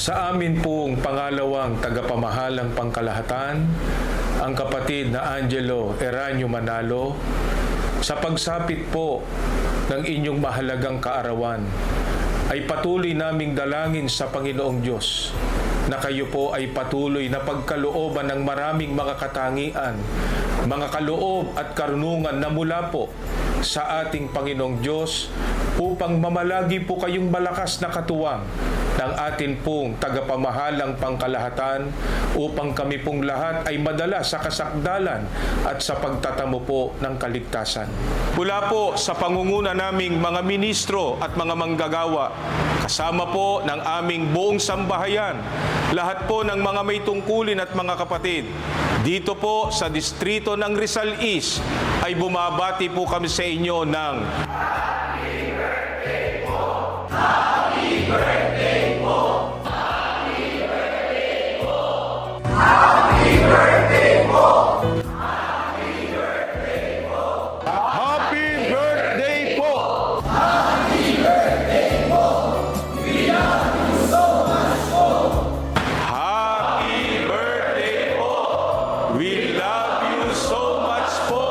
Sa amin pong pangalawang tagapamahalang pangkalahatan, ang kapatid na Angelo Eranio Manalo, sa pagsapit po ng inyong mahalagang kaarawan, ay patuloy naming dalangin sa Panginoong Diyos na kayo po ay patuloy na pagkalooban ng maraming mga katangian, mga kaloob at karunungan na mula po sa ating Panginoong Diyos upang mamalagi po kayong malakas na katuwang ng atin pong tagapamahalang pangkalahatan upang kami pong lahat ay madala sa kasakdalan at sa pagtatamo po ng kaligtasan. Mula po sa pangunguna naming mga ministro at mga manggagawa, kasama po ng aming buong sambahayan, lahat po ng mga may tungkulin at mga kapatid, dito po sa distrito ng Rizal East ay bumabati po kami sa inyo ng Happy Birthday po! Happy Birthday po! Happy Birthday po! Happy Birthday po! Happy Birthday po! Happy Birthday po! Happy Birthday po! We love you so much po! Happy birthday po! We love you so much po!